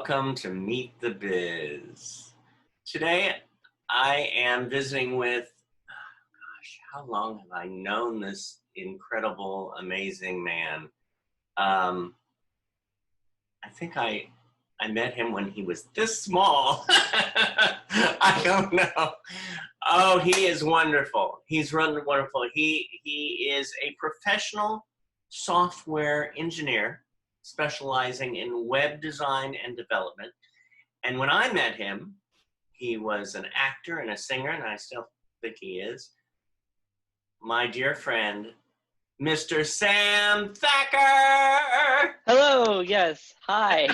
Welcome to Meet the Biz. Today I am visiting with, how long have I known this incredible, amazing man? I think I met him when he was this small. I don't know. Oh, he is wonderful. He's wonderful. He is a professional software engineer specializing in web design and development. And when I met him, he was an actor and a singer, and I still think he is. My dear friend, Mr. Sam Thacker! Hello, yes, hi.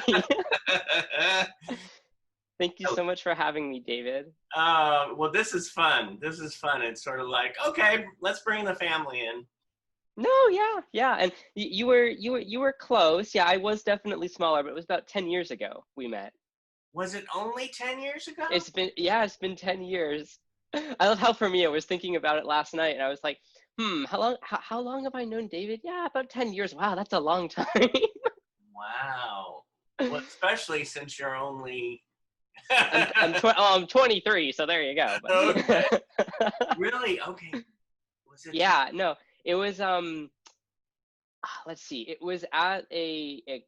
Thank you so much for having me, David. Well, this is fun. This is fun. It's sort of like, okay, let's bring the family in. No, yeah, and you were close. Yeah, I was definitely smaller, but it was about 10 years ago we met. Was it only 10 years ago? It's been 10 years. I love how for me, I was thinking about it last night, and I was like, how long have I known David? Yeah, about 10 years. Wow, that's a long time. Wow. Well, especially since you're only... I'm 23, so there you go. Okay. Really? Okay. Was it? Yeah, no, it was let's see, it was at it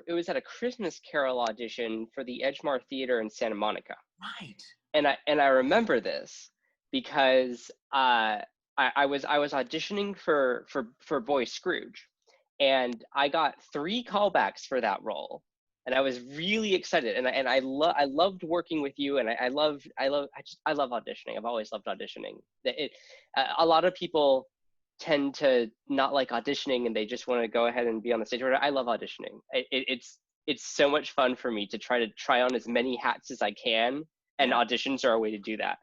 was at a Christmas Carol audition for the Edgemar Theater in Santa Monica. Right. And I remember this because I was auditioning for Boy Scrooge, and I got 3 callbacks for that role, and I was really excited, and I loved working with you, and I love auditioning. I've always loved auditioning. A lot of people tend to not like auditioning and they just want to go ahead and be on the stage. I love auditioning. It's so much fun for me to try on as many hats as I can, and auditions are a way to do that.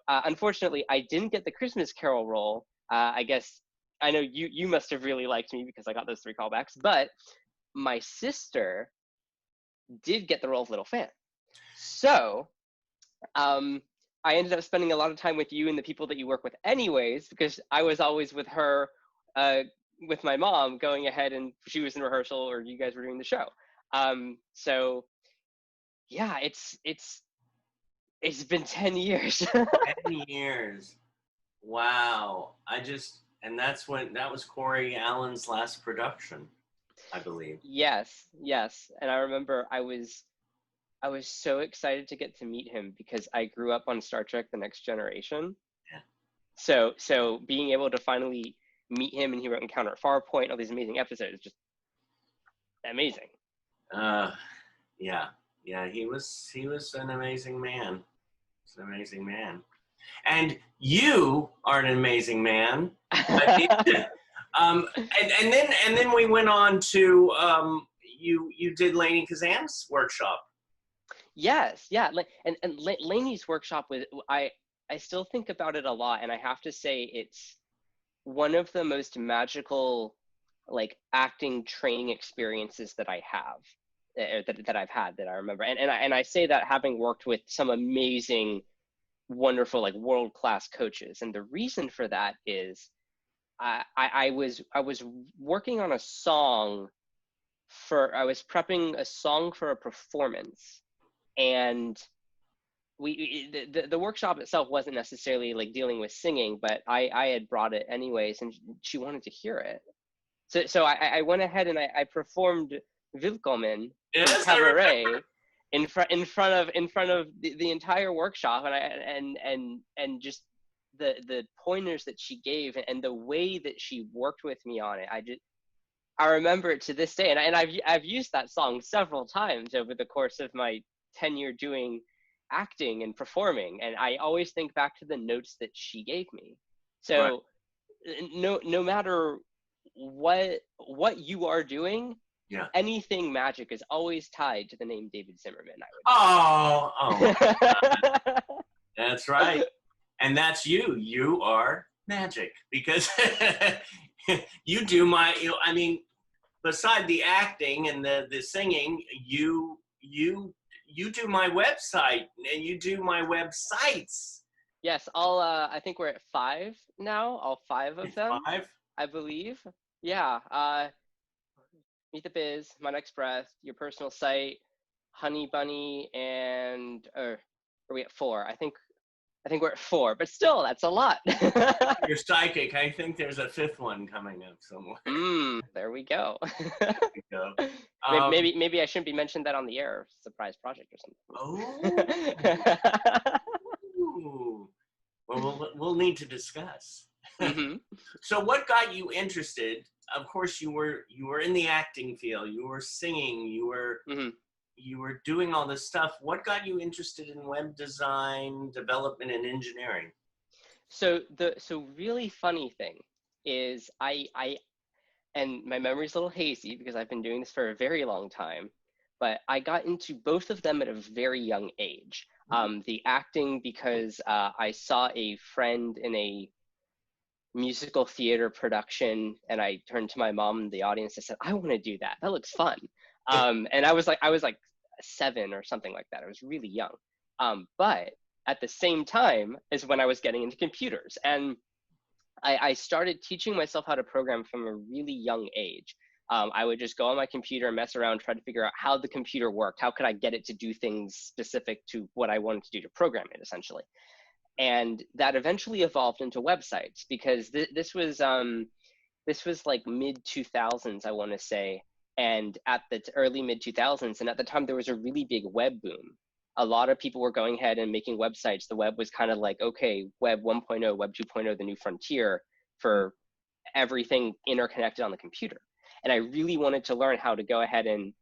Unfortunately, I didn't get the Christmas Carol role. I guess I know you must have really liked me because I got those 3 callbacks, but my sister did get the role of Little Fan. So I ended up spending a lot of time with you and the people that you work with anyways, because I was always with her, with my mom, going ahead, and she was in rehearsal or you guys were doing the show. So yeah, it's been 10 years. 10 years. Wow. And that was Corey Allen's last production, I believe. Yes. And I remember I was so excited to get to meet him because I grew up on Star Trek: The Next Generation. Yeah. So being able to finally meet him, and he wrote Encounter at Farpoint, all these amazing episodes, just amazing. Yeah, he was an amazing man. He's an amazing man. And you are an amazing man. And then we went on to you did Lainey Kazan's workshop. Yes, yeah, and Lainey's workshop was, I still think about it a lot, and I have to say it's one of the most magical acting training experiences that I have, that I've had, that I remember, and I say that having worked with some amazing, wonderful, world-class coaches, and the reason for that is I was working on a song I was prepping a song for a performance. And the workshop itself wasn't necessarily dealing with singing, but I had brought it anyways, and she wanted to hear it. So I went ahead and I performed Willkommen from Cabaret in front of the entire workshop, and just the pointers that she gave and the way that she worked with me on it. I remember it to this day, and I've used that song several times over the course of my tenure doing acting and performing, and I always think back to the notes that she gave me. So right. No matter what you are doing, anything magic is always tied to the name David Zimmerman, I would say. That's right. And that's you are magic, because you do beside the acting and the singing, you do my website, and you do my websites. Yes, I think we're at 5 now, all 5 of them. 5? I believe. Yeah. Meet the Biz, My Next Breath, Your Personal Site, Honey Bunny, and are we at 4? I think we're at 4, but still, that's a lot. You're psychic. I think there's a 5th one coming up somewhere. There we go. There we go. Maybe I shouldn't be mentioned that on the air. Surprise project or something. Oh. Well, we'll need to discuss. Mm-hmm. So, what got you interested? Of course, you were in the acting field. You were singing. Mm-hmm. You were doing all this stuff. What got you interested in web design, development, and engineering? So really funny thing is I and my memory's a little hazy because I've been doing this for a very long time, but I got into both of them at a very young age. The acting because I saw a friend in a musical theater production, and I turned to my mom in the audience and said, "I want to do that. That looks fun." And I was like 7 or something like that. I was really young. But at the same time is when I was getting into computers, and I started teaching myself how to program from a really young age. I would just go on my computer and mess around, try to figure out how the computer worked. How could I get it to do things specific to what I wanted to do to program it, essentially. And that eventually evolved into websites because this was like mid 2000s, I want to say, and at the early mid 2000s, and at the time there was a really big web boom. A lot of people were going ahead and making websites. The web was kind of like, okay, web 1.0, web 2.0, the new frontier for everything interconnected on the computer. And I really wanted to learn how to go ahead and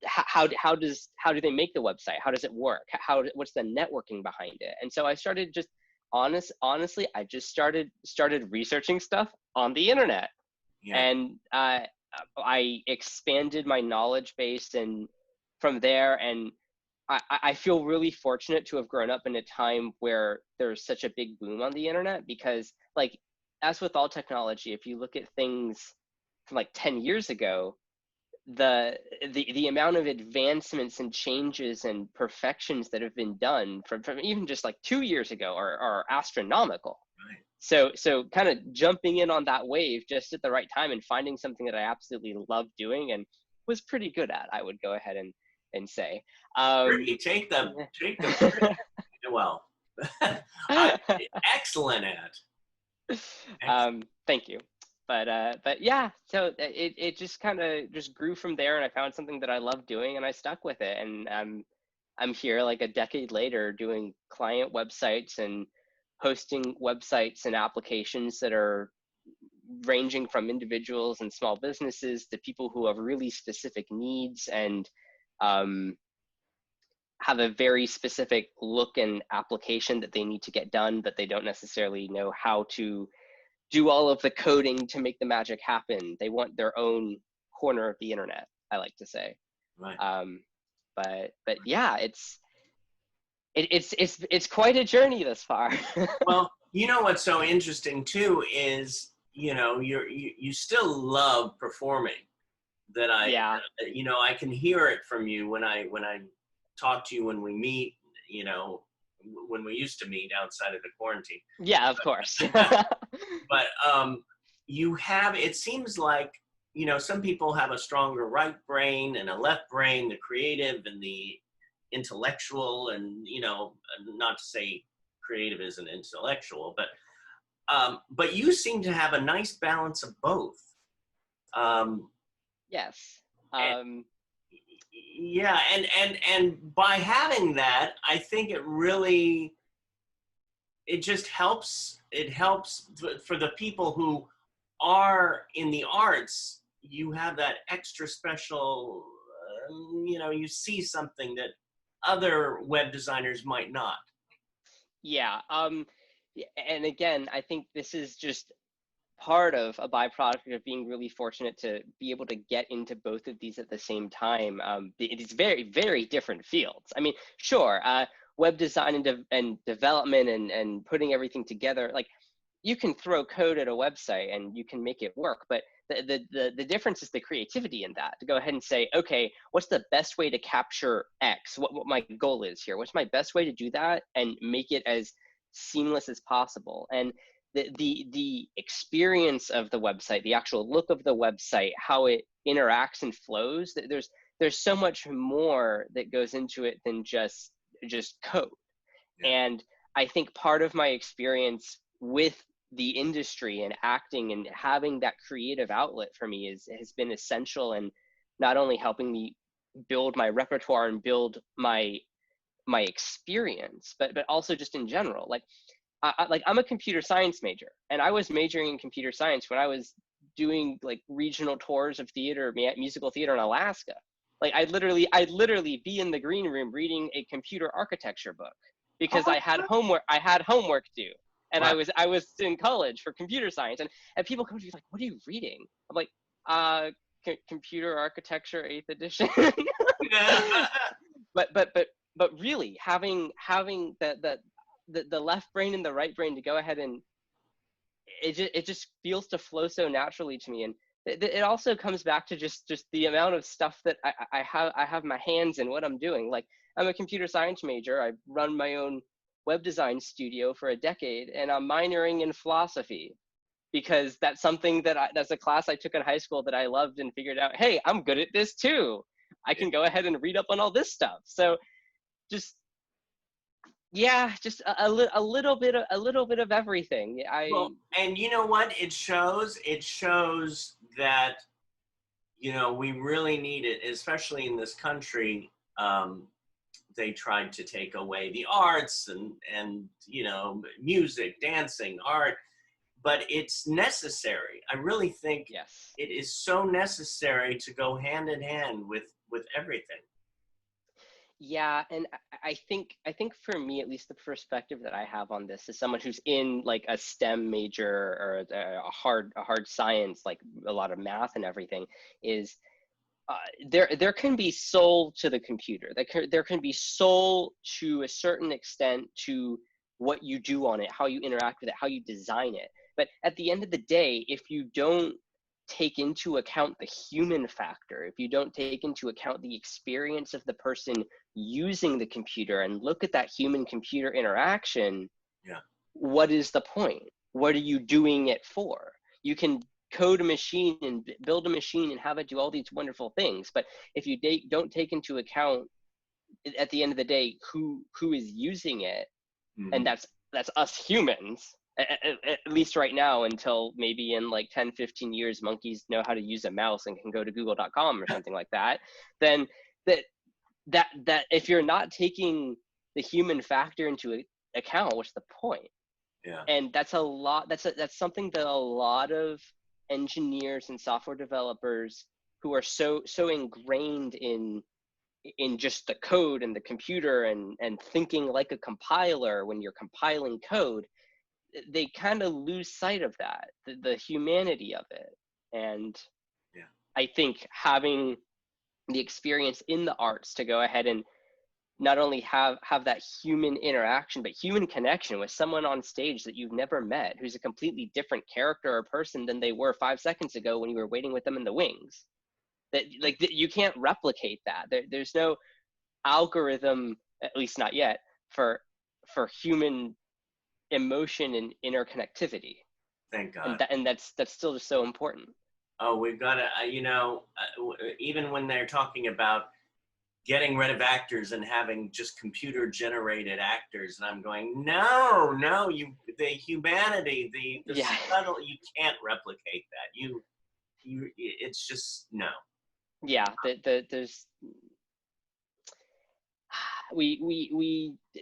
how do they make the website? How does it work? What's the networking behind it? And so I started just honestly, I just started researching stuff on the internet. Yeah. And I expanded my knowledge base, and from there, and I feel really fortunate to have grown up in a time where there's such a big boom on the internet, because like, as with all technology, if you look at things from like 10 years ago, the amount of advancements and changes and perfections that have been done from even just like 2 years ago are astronomical. Right. So kind of jumping in on that wave just at the right time and finding something that I absolutely love doing and was pretty good at, I would go ahead and say. Take the well, excellent at. Thank you. But yeah, so it just kind of just grew from there, and I found something that I love doing, and I stuck with it. And I'm here like a decade later doing client websites and hosting websites and applications that are ranging from individuals and small businesses to people who have really specific needs and have a very specific look and application that they need to get done, but they don't necessarily know how to do all of the coding to make the magic happen. They want their own corner of the internet, I like to say. Right. But yeah, it's quite a journey this far. Well, you know what's so interesting too is, you know, you still love performing. That I can hear it from you when I talk to you, when we meet, you know, when we used to meet outside of the quarantine. Yeah, of course. But you have, it seems like, you know, some people have a stronger right brain and a left brain, the creative and the intellectual, and, you know, not to say creative isn't intellectual, but you seem to have a nice balance of both. Yes. Yeah, and by having that, I think it just helps. It helps for the people who are in the arts. You have that extra special, you know, you see something that other web designers might not. Yeah. And again, I think this is just part of a byproduct of being really fortunate to be able to get into both of these at the same time. It is very, very different fields. I mean, sure, web design and development and putting everything together, like, you can throw code at a website and you can make it work, but the difference is the creativity in that, to go ahead and say, okay, what's the best way to capture X? What my goal is here? What's my best way to do that and make it as seamless as possible? And the experience of the website, the actual look of the website, how it interacts and flows, there's so much more that goes into it than just code. Yeah. And I think part of my experience with the industry and acting and having that creative outlet for me has been essential in not only helping me build my repertoire and build my experience, but also just in general. Like I'm a computer science major, and I was majoring in computer science when I was doing like regional tours of theater, musical theater in Alaska. Like I'd literally be in the green room reading a computer architecture book because I had homework due. And Wow. I was in college for computer science, and people come to me like, "What are you reading?" I'm like, computer architecture 8th edition." but really having the left brain and the right brain to go ahead, and it just feels to flow so naturally to me. And it also comes back to just the amount of stuff that I have my hands in what I'm doing. Like I'm a computer science major. I run my own web design studio for a decade, and I'm minoring in philosophy because that's something that's a class I took in high school that I loved, and figured out, hey, I'm good at this too. I can go ahead and read up on all this stuff. So just just a little bit of everything. Well, and you know what? It shows that, we really need it, especially in this country. They tried to take away the arts and music, dancing, art, but it's necessary. I really think Yes. it is so necessary to go hand in hand with everything. Yeah, and I think for me, at least, the perspective that I have on this, as someone who's in like a STEM major or a hard science, like a lot of math and everything, is there can be soul to the computer. There can be soul to a certain extent to what you do on it, how you interact with it, how you design it. But at the end of the day, if you don't take into account the human factor, if you don't take into account the experience of the person using the computer and look at that human computer interaction, Yeah. what is the point? What are you doing it for? You can code a machine and build a machine and have it do all these wonderful things, but if you don't take into account at the end of the day who is using it, and Mm-hmm. that's us humans, at least right now, until maybe in like 10-15 years monkeys know how to use a mouse and can go to google.com or something like that, then that if you're not taking the human factor into account, what's the point? Yeah. And that's something that a lot of engineers and software developers who are so ingrained in just the code and the computer and thinking like a compiler when you're compiling code, they kind of lose sight of that, the humanity of it. And Yeah. I think having the experience in the arts to go ahead and not only have that human interaction, but human connection with someone on stage that you've never met, who's a completely different character or person than they were 5 seconds ago when you were waiting with them in the wings. That you can't replicate that. There's no algorithm, at least not yet, for human emotion and interconnectivity. Thank God. And that's still just so important. Oh, we've got to, even when they're talking about getting rid of actors and having just computer generated actors, and I'm going, no, the humanity, the Yeah. subtle, you can't replicate that. It's just no. Yeah, there's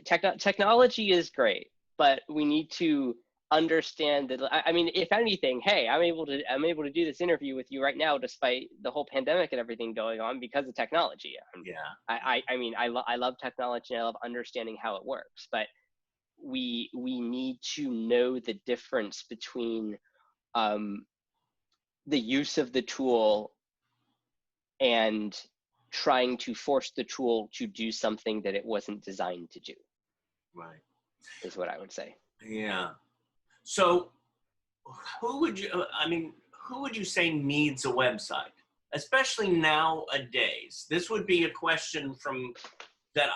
technology is great, but we need to understand that. I mean, if anything, hey, I'm able to do this interview with you right now despite the whole pandemic and everything going on because of technology. Yeah. I mean, I love technology and I love understanding how it works, but we need to know the difference between the use of the tool and trying to force the tool to do something that it wasn't designed to do. Right. Is what I would say. Yeah. So who would you say needs a website, especially nowadays? This would be a question that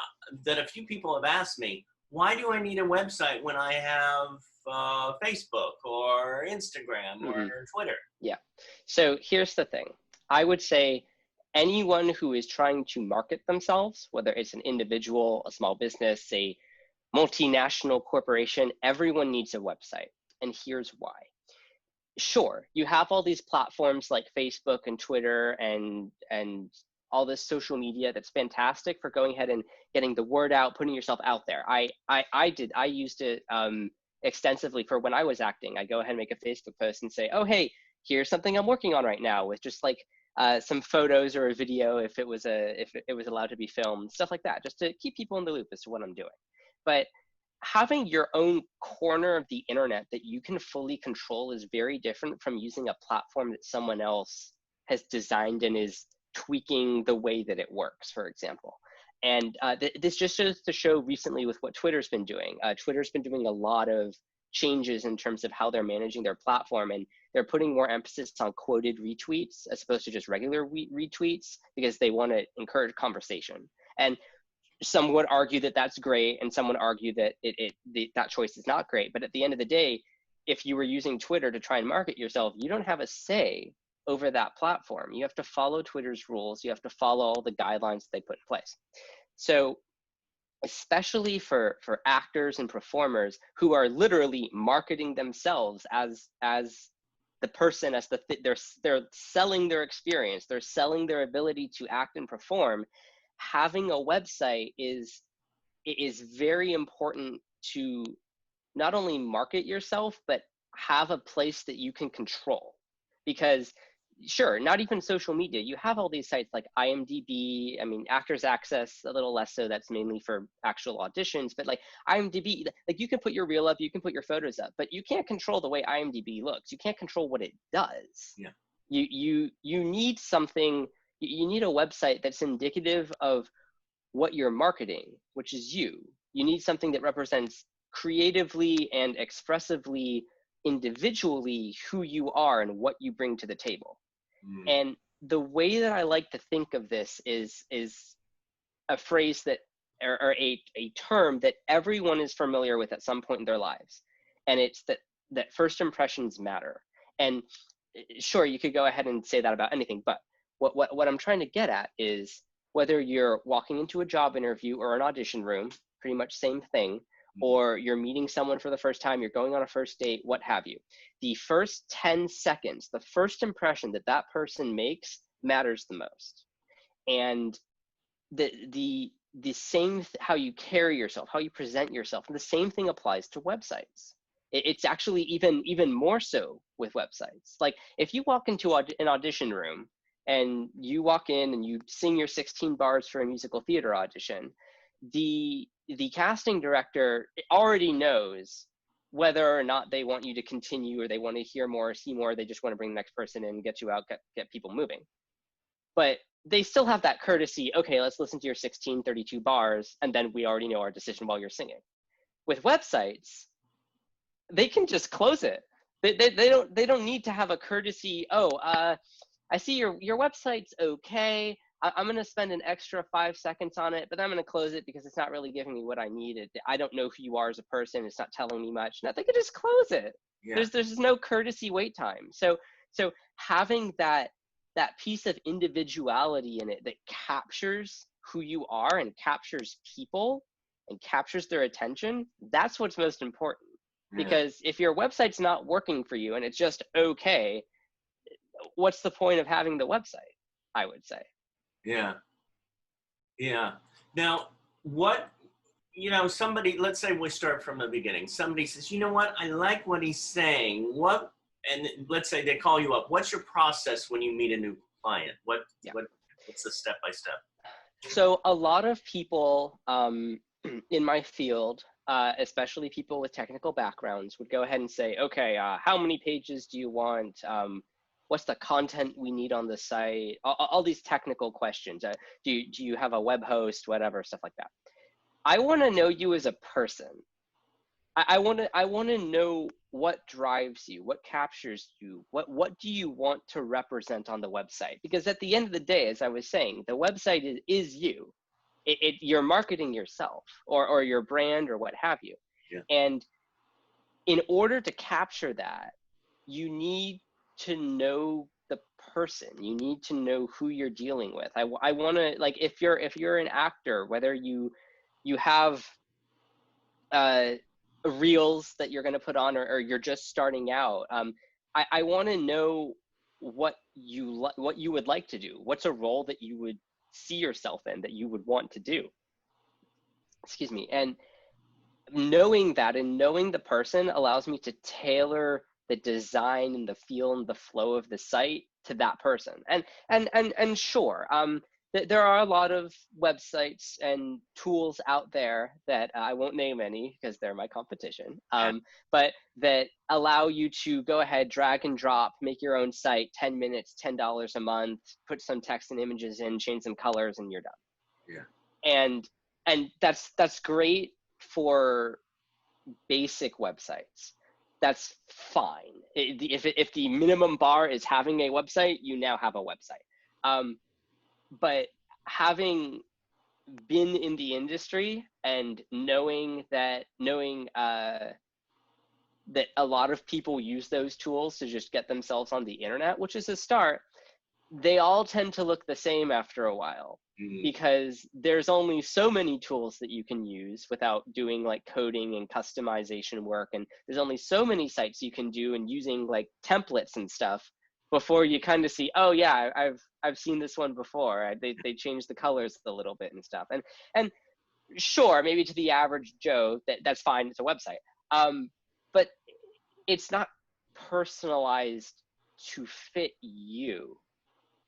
a few people have asked me. Why do I need a website when I have Facebook or Instagram or Twitter? Yeah. So here's the thing. I would say anyone who is trying to market themselves, whether it's an individual, a small business, a multinational corporation, everyone needs a website. And here's why. Sure, you have all these platforms like Facebook and Twitter and all this social media that's fantastic for going ahead and getting the word out, putting yourself out there. I used it extensively for when I was acting. I go ahead and make a Facebook post and say, oh hey, here's something I'm working on right now, with just like some photos or a video if it was allowed to be filmed, stuff like that, just to keep people in the loop as to what I'm doing. But having your own corner of the internet that you can fully control is very different from using a platform that someone else has designed and is tweaking the way that it works, for example. And this just goes to show recently with what Twitter's been doing. Twitter's been doing a lot of changes in terms of how they're managing their platform, and they're putting more emphasis on quoted retweets as opposed to just regular retweets, because they want to encourage conversation. And some would argue that that's great, and some would argue that that choice is not great. But at the end of the day, if you were using Twitter to try and market yourself, you don't have a say over that platform. You have to follow Twitter's rules. You have to follow all the guidelines they put in place. So especially for actors and performers who are literally marketing themselves as the person, as they're selling their experience, they're selling their ability to act and perform, having a website is very important to not only market yourself, but have a place that you can control. Because sure, not even social media, you have all these sites like IMDb, I mean, Actors Access, a little less so, that's mainly for actual auditions, but like IMDb, like you can put your reel up, you can put your photos up, but you can't control the way IMDb looks. You can't control what it does. Yeah. You need something, you need a website that's indicative of what you're marketing, which is you. You need something that represents creatively and expressively, individually, who you are and what you bring to the table. And the way that I like to think of this is a phrase that, or a term that everyone is familiar with at some point in their lives. And it's that first impressions matter. And sure, you could go ahead and say that about anything, but what I'm trying to get at is, whether you're walking into a job interview or an audition room, pretty much same thing, or you're meeting someone for the first time, you're going on a first date, what have you. The first 10 seconds, the first impression that person makes matters the most. And the same, how you carry yourself, how you present yourself, and the same thing applies to websites. It's actually even more so with websites. Like if you walk into an audition room, and you walk in and you sing your 16 bars for a musical theater audition, the casting director already knows whether or not they want you to continue, or they want to hear more or see more, they just want to bring the next person in, get you out, get people moving. But they still have that courtesy, okay, let's listen to your 1632 bars, and then we already know our decision while you're singing. With websites, they can just close it. They don't need to have a courtesy, I see your website's okay. I'm going to spend an extra 5 seconds on it, but I'm going to close it because it's not really giving me what I needed. I don't know who you are as a person. It's not telling me much. No, they could just close it. Yeah. There's no courtesy wait time. So having that piece of individuality in it that captures who you are and captures people and captures their attention, that's what's most important. Yeah. Because if your website's not working for you and it's just okay, what's the point of having the website, I would say. Yeah. Now, somebody, let's say we start from the beginning. Somebody says, you know what, I like what he's saying. And let's say they call you up. What's your process when you meet a new client? What's the step-by-step? So a lot of people in my field, especially people with technical backgrounds, would go ahead and say, okay, how many pages do you want? What's the content we need on the site? All these technical questions. Do you have a web host, whatever, stuff like that. I want to know you as a person. I want to know what drives you, what captures you, what do you want to represent on the website? Because at the end of the day, as I was saying, the website is you. You're marketing yourself or your brand or what have you. Yeah. And in order to capture that, you need to know the person. You need to know who you're dealing with. I want to, like, if you're an actor, whether you have reels that you're going to put on, or you're just starting out, I want to know what you would like to do. What's a role that you would see yourself in, that you would want to do? Excuse me. And knowing that and knowing the person allows me to tailor the design and the feel and the flow of the site to that person. And sure, there are a lot of websites and tools out there that I won't name any because they're my competition, but that allow you to go ahead, drag and drop, make your own site, 10 minutes, $10 a month, put some text and images in, change some colors, and you're done. Yeah. And that's great for basic websites. That's fine. If the minimum bar is having a website, you now have a website. But having been in the industry and knowing that a lot of people use those tools to just get themselves on the internet, which is a start, they all tend to look the same after a while, because there's only so many tools that you can use without doing like coding and customization work. And there's only so many sites you can do and using like templates and stuff before you kind of see, oh yeah, I've seen this one before. They changed the colors a little bit and stuff. And sure, maybe to the average Joe, that's fine. It's a website. But it's not personalized to fit you,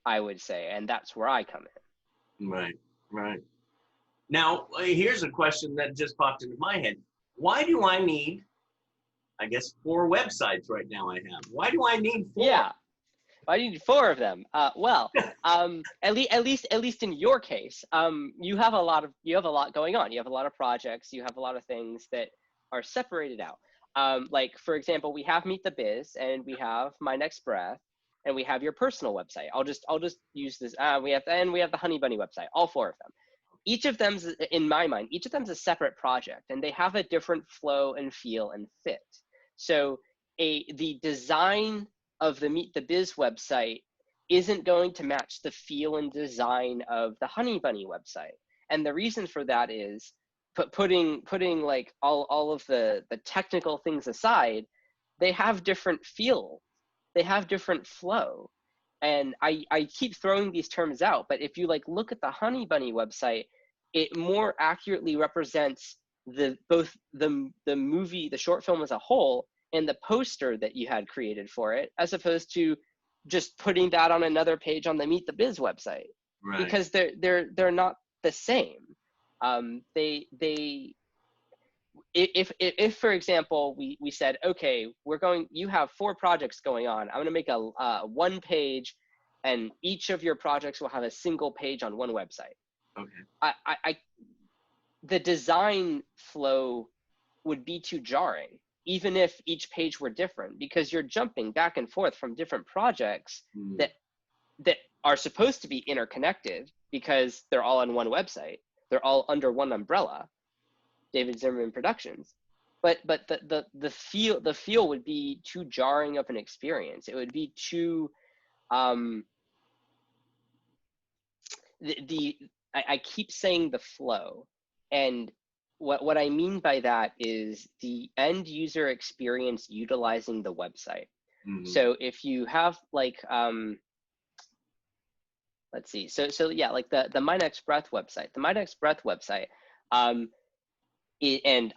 I would say, and that's where I come in. Right. Now, here's a question that just popped into my head. Why do I need, I guess, 4 websites right now I have? Why do I need 4? Yeah, I need 4 of them. Well, at least in your case, you have a lot going on. You have a lot of projects. You have a lot of things that are separated out. Like, for example, we have Meet the Biz, and we have My Next Breath, and we have your personal website. I'll just use this. We have the Honey Bunny website. All 4 of them. Each of them, in my mind, each of them is a separate project, and they have a different flow and feel and fit. So the design of the Meet the Biz website isn't going to match the feel and design of the Honey Bunny website. And the reason for that is putting like all of the technical things aside, they have different feel, they have different flow. And I keep throwing these terms out, but if you like look at the Honey Bunny website, it more accurately represents both the movie, the short film as a whole, and the poster that you had created for it, as opposed to just putting that on another page on the Meet the Biz website. Right. Because they're not the same. If for example we said, okay, you have 4 projects going on, I'm going to make a 1 page, and each of your projects will have a single page on one website. Okay. The design flow would be too jarring, even if each page were different, because you're jumping back and forth from different projects that are supposed to be interconnected because they're all on one website. They're all under one umbrella, David Zimmerman Productions. But the feel would be too jarring of an experience. It would be too I keep saying the flow, and what I mean by that is the end user experience utilizing the website. So if you have like let's see, so yeah, like the My Next Breath website. The My Next Breath website, and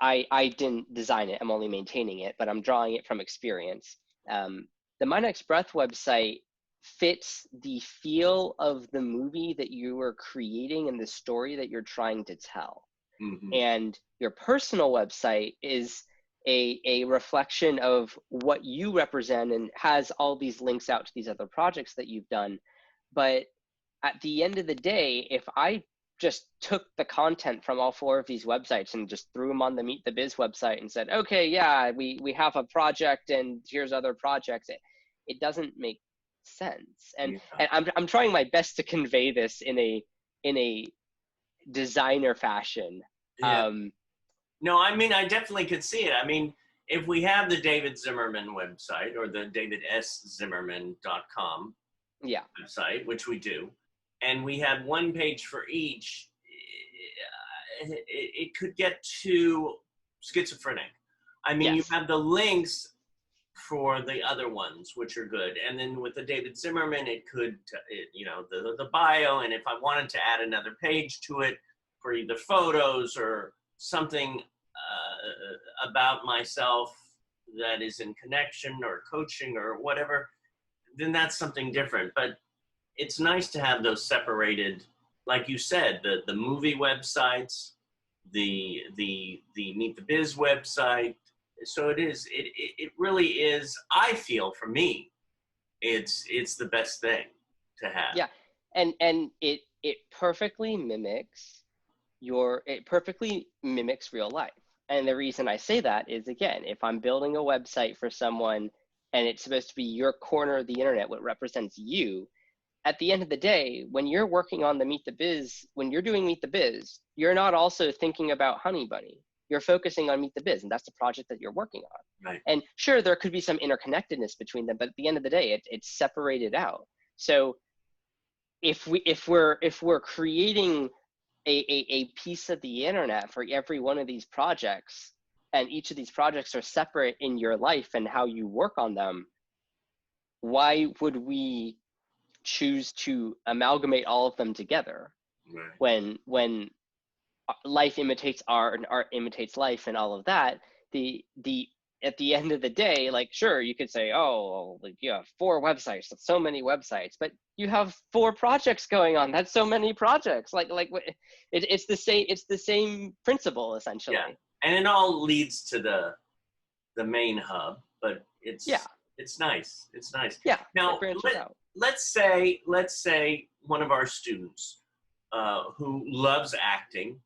I didn't design it. I'm only maintaining it, but I'm drawing it from experience. The My Next Breath website fits the feel of the movie that you are creating and the story that you're trying to tell. And your personal website is a reflection of what you represent and has all these links out to these other projects that you've done. But at the end of the day, if I just took the content from all 4 of these websites and just threw them on the Meet the Biz website and said, okay, yeah, we have a project and here's other projects, it doesn't make sense. And I'm trying my best to convey this in a designer fashion. Yeah. No, I mean, I definitely could see it. I mean, if we have the David Zimmerman website or the davidszimmerman.com Yeah. website, which we do, and we had one page for each, it could get too schizophrenic. I mean, you Yes. have the links for the other ones, which are good. And then with the David Zimmerman, it could, the bio. And if I wanted to add another page to it for either photos or something about myself that is in connection or coaching or whatever, then that's something different. But it's nice to have those separated, like you said, the movie websites, the Meet the Biz website. So it really is, I feel, for me, it's the best thing to have. Yeah. And it perfectly mimics real life. And the reason I say that is, again, if I'm building a website for someone and it's supposed to be your corner of the internet, what represents you, at the end of the day, when you're working on the Meet the Biz, when you're doing Meet the Biz, you're not also thinking about Honey Bunny. You're focusing on Meet the Biz, and that's the project that you're working on. Right. And sure, there could be some interconnectedness between them, but at the end of the day, it's separated out. So if we're creating a piece of the internet for every one of these projects, and each of these projects are separate in your life and how you work on them, why would we choose to amalgamate all of them together? Right. When life imitates art and art imitates life and all of that, the at the end of the day, like, sure, you could say, oh, like, you have 4 websites, that's so many websites, but you have 4 projects going on, that's so many projects. It's the same principle, essentially. Yeah, and it all leads to the main hub, but it's nice. It's nice. Yeah. Now, out. let's say one of our students who loves acting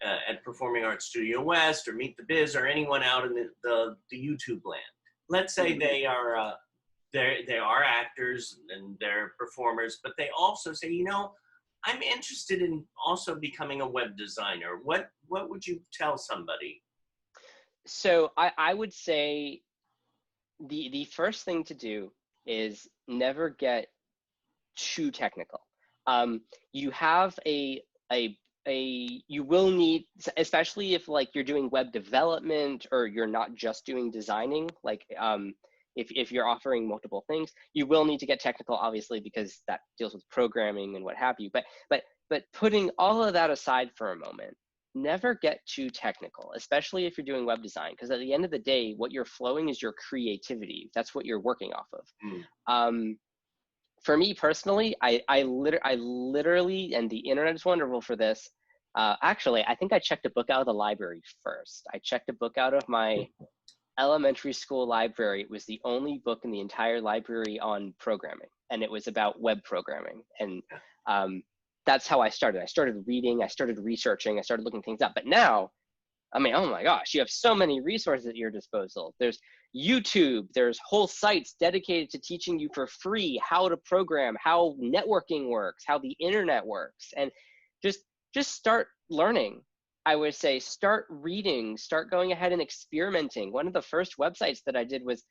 at Performing Arts Studio West or Meet the Biz or anyone out in the YouTube land. Let's say they are actors and they're performers, but they also say, I'm interested in also becoming a web designer. What would you tell somebody? So I would say the first thing to do is never get too technical. You have you will need, especially if like you're doing web development or you're not just doing designing, like if you're offering multiple things, you will need to get technical, obviously, because that deals with programming and what have you. But putting all of that aside for a moment, never get too technical, especially if you're doing web design, because at the end of the day, what you're flowing is your creativity. That's what you're working off of. For me personally, I literally, and the internet is wonderful for this. Actually, I think I checked a book out of the library first. I checked a book out of my elementary school library. It was the only book in the entire library on programming, and it was about web programming. And that's how I started. I started reading, I started researching, I started looking things up. But now, I mean, oh my gosh, you have so many resources at your disposal. There's YouTube, there's whole sites dedicated to teaching you for free how to program, how networking works, how the internet works. And just start learning. I would say start reading, start going ahead and experimenting. One of the first websites that I did was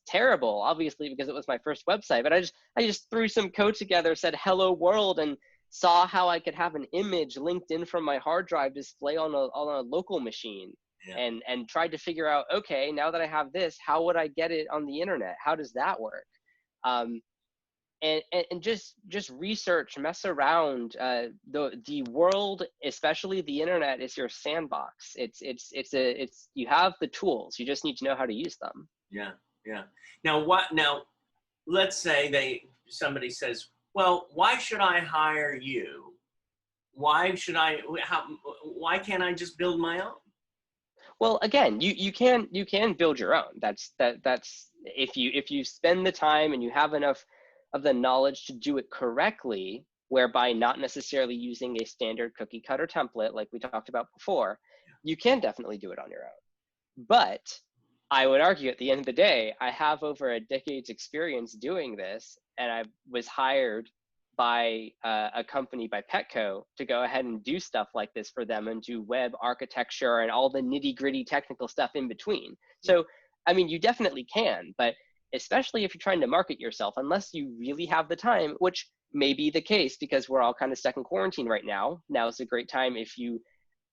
terrible, obviously, because it was my first website, but I just threw some code together, said hello world, and saw how I could have an image linked in from my hard drive display on a local machine. Yeah. And tried to figure out, okay, now that I have this, how would I get it on the internet? How does that work? And just research, mess around. The world, especially the internet, is your sandbox. It's you have the tools. You just need to know how to use them. Yeah. Now let's say somebody says, well, why should I hire you? Why can't I just build my own? Well, again, you can build your own. That's if you spend the time and you have enough of the knowledge to do it correctly, whereby not necessarily using a standard cookie cutter template like we talked about before, you can definitely do it on your own. But I would argue at the end of the day, I have over a decade's experience doing this, and I was hired by a company by Petco to go ahead and do stuff like this for them and do web architecture and all the nitty gritty technical stuff in between. So, I mean, you definitely can, but especially if you're trying to market yourself, unless you really have the time, which may be the case because we're all kind of stuck in quarantine right now. Now is a great time if you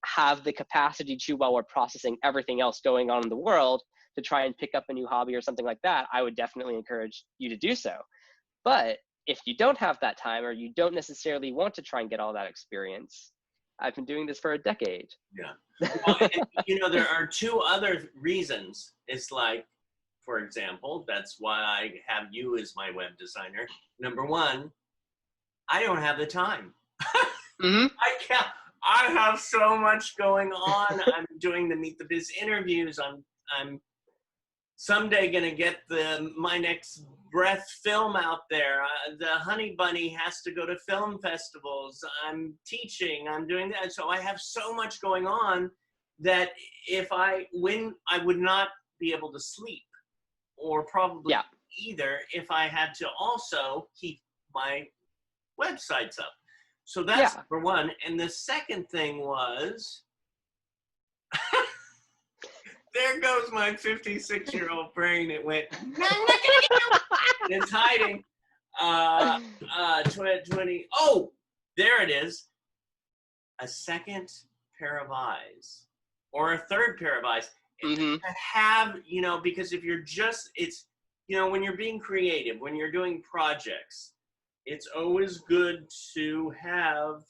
have the capacity to, while we're processing everything else going on in the world, to try and pick up a new hobby or something like that. I would definitely encourage you to do so. But if you don't have that time or you don't necessarily want to try and get all that experience, I've been doing this for a decade. Yeah. Well, and, you know, there are two other reasons. It's like, for example, that's why I have you as my web designer. Number one, I don't have the time. Mm-hmm. I can't. I have so much going on. I'm doing the Meet the Biz interviews. I'm someday gonna get my next breath film out there. The Honey Bunny has to go to film festivals. I'm teaching. I'm doing that. So I have so much going on that I would not be able to sleep, or probably either if I had to also keep my websites up. So that's number one. And the second thing was, there goes my 56-year-old brain. It went, no, I'm not gonna get you. It's hiding. 20. Oh, there it is. A second pair of eyes, or a third pair of eyes. Mm-hmm. To have, you know, because if you're just, it's, you know, when you're being creative, when you're doing projects, it's always good to have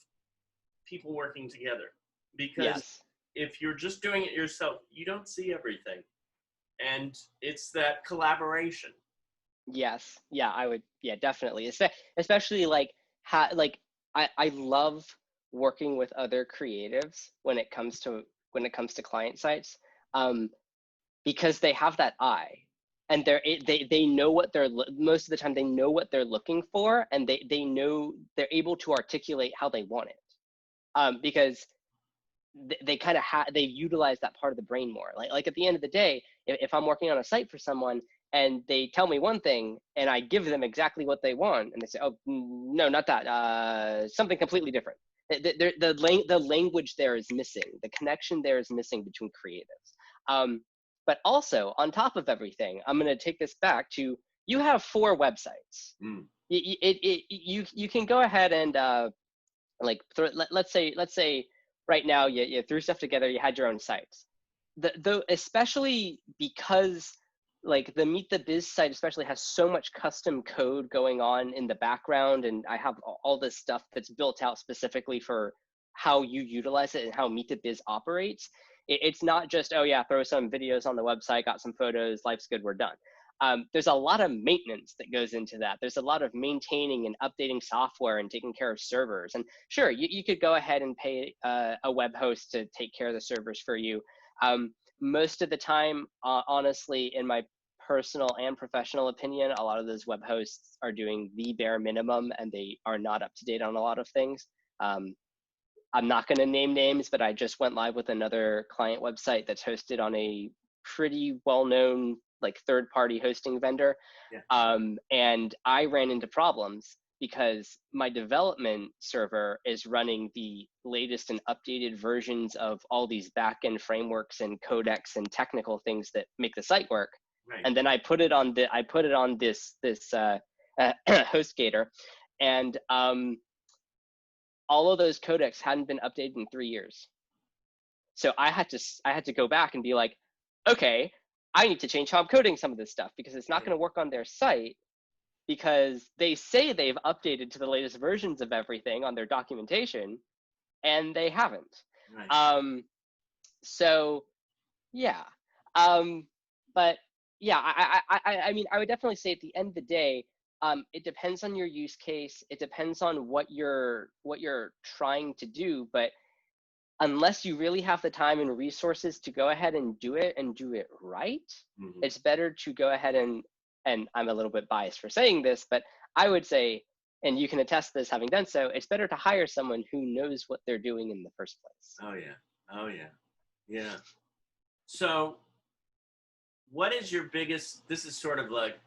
people working together, because if you're just doing it yourself, you don't see everything, and it's that collaboration. Yes. Yeah, I would. Yeah, definitely. Especially like I love working with other creatives when it comes to client sites, because they have that eye, and they know what most of the time they know what they're looking for, and they know they're able to articulate how they want it, because they kind of they utilize that part of the brain more. Like at the end of the day, if I'm working on a site for someone and they tell me one thing and I give them exactly what they want, and they say, oh no, not that, something completely different. The language there is missing. The connection there is missing between creatives. But also, on top of everything, I'm going to take this back to, you have 4 websites. You can go ahead and let's say right now you threw stuff together, you had your own sites. Especially because like the Meet the Biz site especially has so much custom code going on in the background, and I have all this stuff that's built out specifically for how you utilize it and how Meet the Biz operates. It's not just, oh yeah, throw some videos on the website, got some photos, life's good, we're done. There's a lot of maintenance that goes into that. There's a lot of maintaining and updating software and taking care of servers. And sure, you could go ahead and pay a web host to take care of the servers for you. Most of the time, honestly, in my personal and professional opinion, a lot of those web hosts are doing the bare minimum, and they are not up to date on a lot of things. I'm not going to name names, but I just went live with another client website that's hosted on a pretty well-known like third-party hosting vendor. And I ran into problems because my development server is running the latest and updated versions of all these back-end frameworks and codecs and technical things that make the site work. Right. And then I put it on this HostGator, and all of those codecs hadn't been updated in 3 years. So I had to go back and be like, okay, I need to change how I'm coding some of this stuff, because it's not going to work on their site, because they say they've updated to the latest versions of everything on their documentation, and they haven't. Right. So yeah. But yeah, I mean, I would definitely say at the end of the day, it depends on your use case. It depends on what you're trying to do. But unless you really have the time and resources to go ahead and do it right, it's better to go ahead and I'm a little bit biased for saying this, but I would say, and you can attest to this having done so, it's better to hire someone who knows what they're doing in the first place. Oh yeah. Oh yeah. Yeah. So what is your biggest, this is sort of like,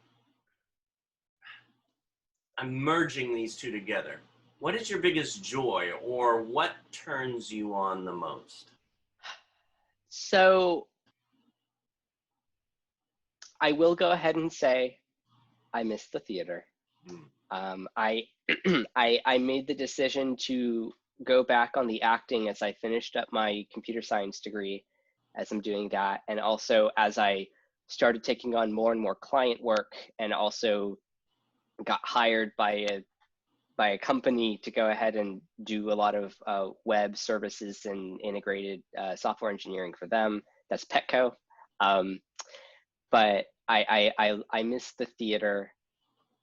I'm merging these two together. What is your biggest joy, or what turns you on the most? So I will go ahead and say I miss the theater. Mm. I, I made the decision to go back on the acting as I finished up my computer science degree, as I'm doing that, and also as I started taking on more and more client work, and also got hired by a company to go ahead and do a lot of web services and integrated software engineering for them. That's Petco. Um, but I miss the theater.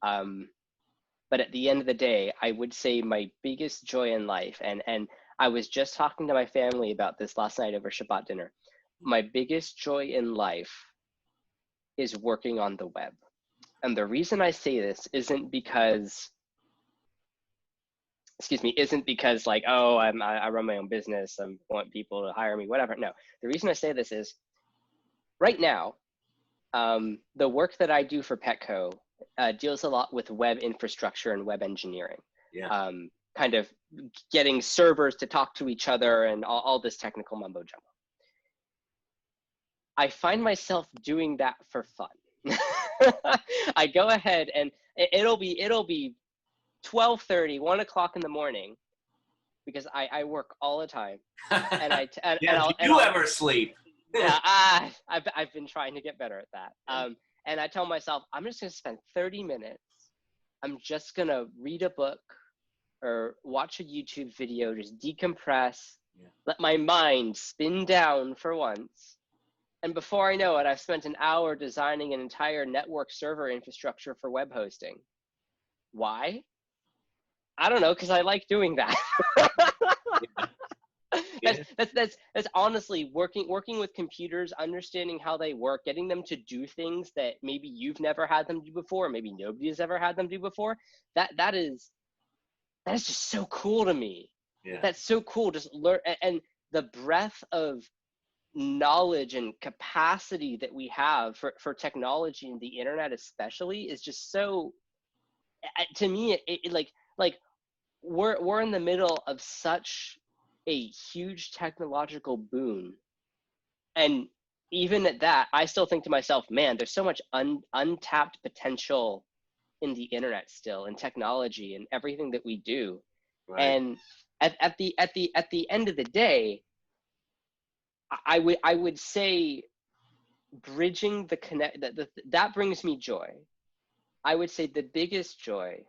But at the end of the day, I would say my biggest joy in life, and I was just talking to my family about this last night over Shabbat dinner. My biggest joy in life is working on the web. And the reason I say this isn't because like, oh, I run my own business, I want people to hire me, whatever. No, the reason I say this is right now, the work that I do for Petco deals a lot with web infrastructure and web engineering. Yeah. Kind of getting servers to talk to each other and all this technical mumbo jumbo. I find myself doing that for fun. I go ahead and it'll be 12:30, 1 o'clock in the morning, because I work all the time, and Do you ever sleep? Yeah, I've been trying to get better at that. And I tell myself, I'm just gonna spend 30 minutes. I'm just gonna read a book or watch a YouTube video, just decompress, let my mind spin down for once. And before I know it, I've spent an hour designing an entire network server infrastructure for web hosting. Why? I don't know, because I like doing that. That's honestly working with computers, understanding how they work, getting them to do things that maybe you've never had them do before, maybe nobody has ever had them do before. That is just so cool to me. Yeah. That's so cool. Just learn, and the breadth of knowledge and capacity that we have for technology and the internet especially is just so, to me, it like we're in the middle of such a huge technological boom, and even at that, I still think to myself, man, there's so much untapped potential in the internet still, in technology and everything that we do. Right. And at the end of the day, I would say bridging the connect that brings me joy. I would say the biggest joy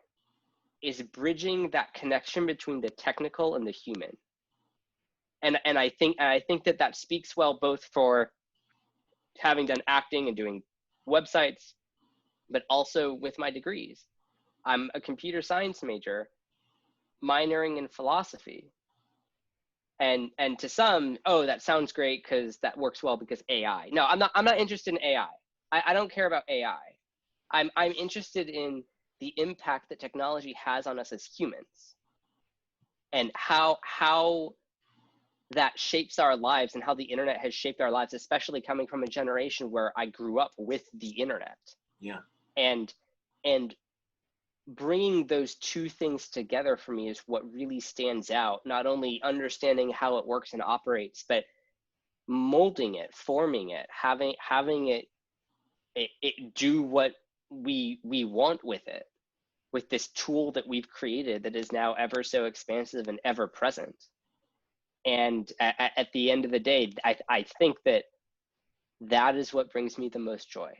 is bridging that connection between the technical and the human. And I think that speaks well both for having done acting and doing websites, but also with my degrees. I'm a computer science major, minoring in philosophy. And to some, oh, that sounds great because that works well because AI. No, I'm not interested in AI. I don't care about AI. I'm interested in the impact that technology has on us as humans, and how that shapes our lives, and how the internet has shaped our lives, especially coming from a generation where I grew up with the internet. Yeah. And bringing those two things together for me is what really stands out. Not only understanding how it works and operates, but molding it, forming it, having it do what we want with it, with this tool that we've created that is now ever so expansive and ever present. And at the end of the day, I think that is what brings me the most joy.